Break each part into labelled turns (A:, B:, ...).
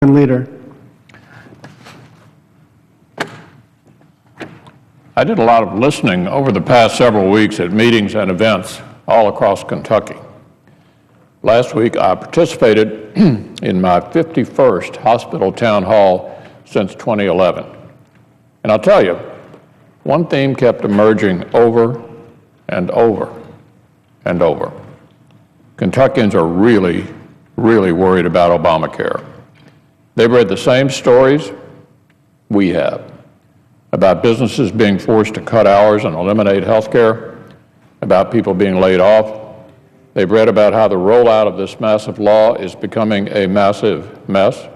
A: Leader.
B: I did a lot of listening over the past several weeks at meetings and events all across Kentucky. Last week, I participated in my 51st hospital town hall since 2011. And I'll tell you, one theme kept emerging over and over and over. Kentuckians are really worried about Obamacare. They've read the same stories we have about businesses being forced to cut hours and eliminate health care, about people being laid off. They've read about how the rollout of this massive law is becoming a massive mess,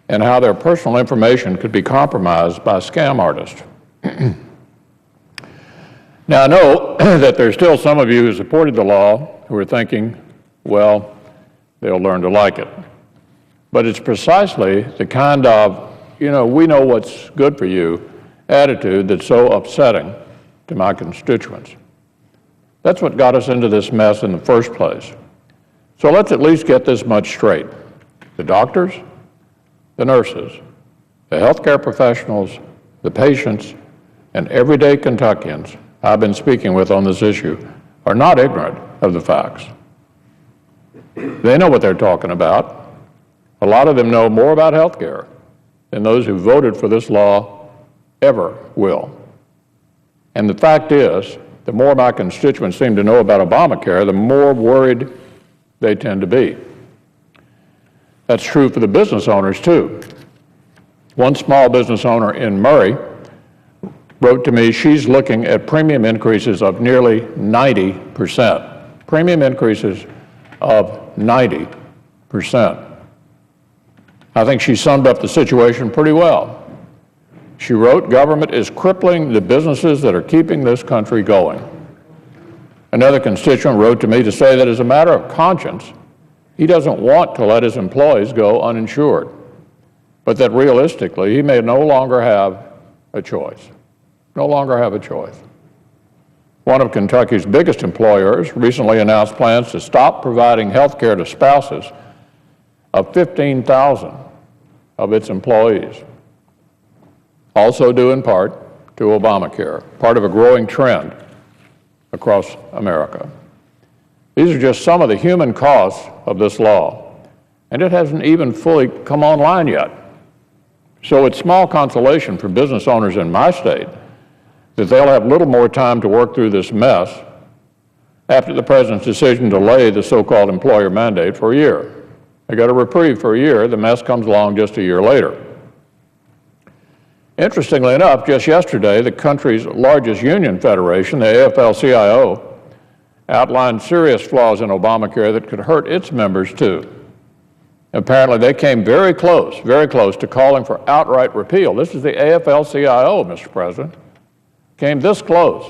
B: and how their personal information could be compromised by scam artists. Now, I know that there's still some of you who supported the law who are thinking, well, they'll learn to like it. But it's precisely the kind of, we know what's good for you attitude that's so upsetting to my constituents. That's what got us into this mess in the first place. So let's at least get this much straight. The doctors, the nurses, the healthcare professionals, the patients, and everyday Kentuckians I've been speaking with on this issue are not ignorant of the facts. They know what they're talking about. A lot of them know more about health care than those who voted for this law ever will. And the fact is, the more my constituents seem to know about Obamacare, the more worried they tend to be. That's true for the business owners, too. One small business owner in Murray wrote to me she's looking at premium increases of nearly 90%. Premium increases of 90%. I think she summed up the situation pretty well. She wrote, "Government is crippling the businesses that are keeping this country going." Another constituent wrote to me to say that as a matter of conscience, he doesn't want to let his employees go uninsured, but that realistically, he may no longer have a choice. No longer have a choice. One of Kentucky's biggest employers recently announced plans to stop providing health care to spouses of 15,000 of its employees, also due in part to Obamacare, part of a growing trend across America. These are just some of the human costs of this law, and it hasn't even fully come online yet. So it's small consolation for business owners in my state that they'll have little more time to work through this mess after the President's decision to delay the so-called employer mandate for a year. They got a reprieve for a year. The mess comes along just a year later. Interestingly enough, just yesterday, the country's largest union federation, the AFL-CIO, outlined serious flaws in Obamacare that could hurt its members too. Apparently, they came very close to calling for outright repeal. This is the AFL-CIO, Mr. President, came this close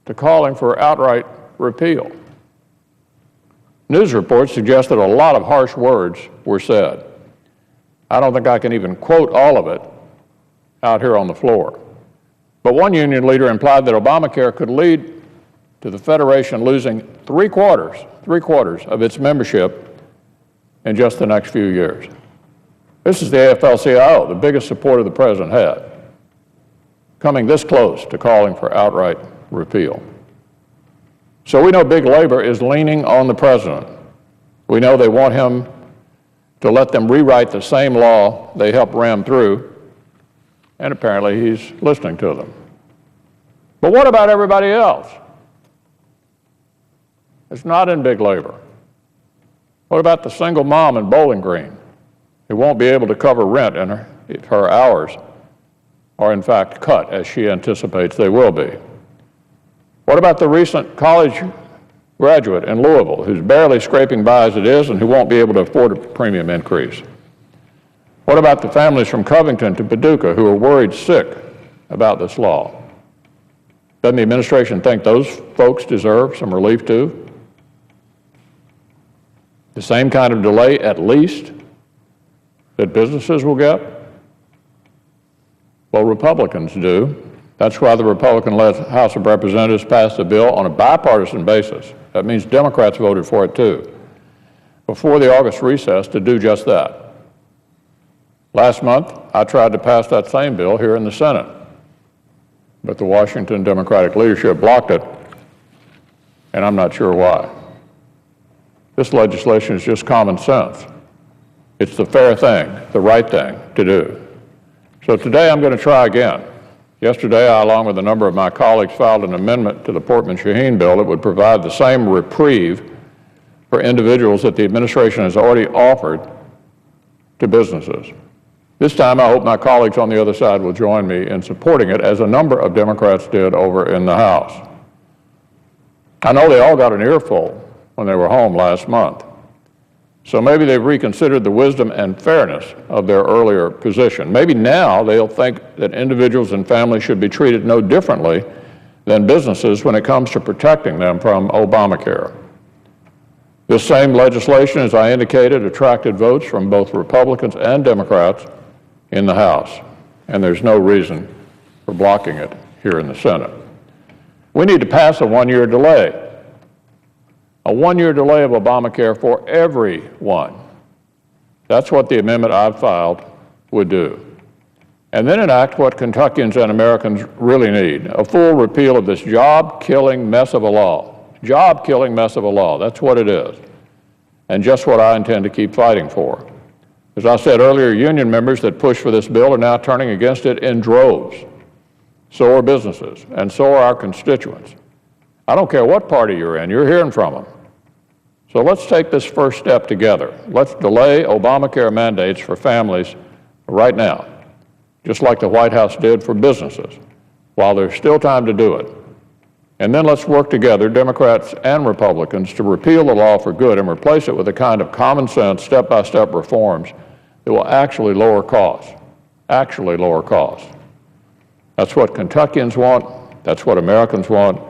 B: to calling for outright repeal. News reports suggest that a lot of harsh words were said. I don't think I can even quote all of it out here on the floor. But one union leader implied that Obamacare could lead to the Federation losing three quarters of its membership in just the next few years. This is the AFL-CIO, the biggest supporter the President had, coming this close to calling for outright repeal. So we know big labor is leaning on the President. We know they want him to let them rewrite the same law they helped ram through, and apparently he's listening to them. But what about everybody else? It's not in big labor. What about the single mom in Bowling Green who won't be able to cover rent and her hours are in fact cut, as she anticipates they will be? What about the recent college graduate in Louisville who's barely scraping by as it is and who won't be able to afford a premium increase? What about the families from Covington to Paducah who are worried sick about this law? Doesn't the administration think those folks deserve some relief too? The same kind of delay, at least, that businesses will get? Well, Republicans do. That's why the Republican-led House of Representatives passed a bill on a bipartisan basis. That means Democrats voted for it too, before the August recess to do just that. Last month, I tried to pass that same bill here in the Senate, but the Washington Democratic leadership blocked it, and I'm not sure why. This legislation is just common sense. It's the fair thing, the right thing to do. So today I'm going to try again. Yesterday, I, along with a number of my colleagues, filed an amendment to the Portman-Shaheen bill that would provide the same reprieve for individuals that the administration has already offered to businesses. This time, I hope my colleagues on the other side will join me in supporting it, as a number of Democrats did over in the House. I know they all got an earful when they were home last month, so maybe they've reconsidered the wisdom and fairness of their earlier position. Maybe now they'll think that individuals and families should be treated no differently than businesses when it comes to protecting them from Obamacare. This same legislation, as I indicated, attracted votes from both Republicans and Democrats in the House, and there's no reason for blocking it here in the Senate. We need to pass a one-year delay. A one-year delay of Obamacare for everyone. That's what the amendment I've filed would do. And then enact what Kentuckians and Americans really need: a full repeal of this job-killing mess of a law. Job-killing mess of a law, that's what it is. And just what I intend to keep fighting for. As I said earlier, union members that pushed for this bill are now turning against it in droves. So are businesses, and so are our constituents. I don't care what party you're in, you're hearing from them. So let's take this first step together. Let's delay Obamacare mandates for families right now, just like the White House did for businesses, while there's still time to do it. And then let's work together, Democrats and Republicans, to repeal the law for good and replace it with the kind of common sense, step-by-step reforms that will actually lower costs, actually lower costs. That's what Kentuckians want, that's what Americans want,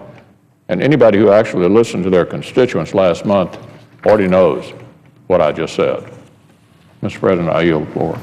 B: and anybody who actually listened to their constituents last month already knows what I just said. Mr. President, I yield the floor.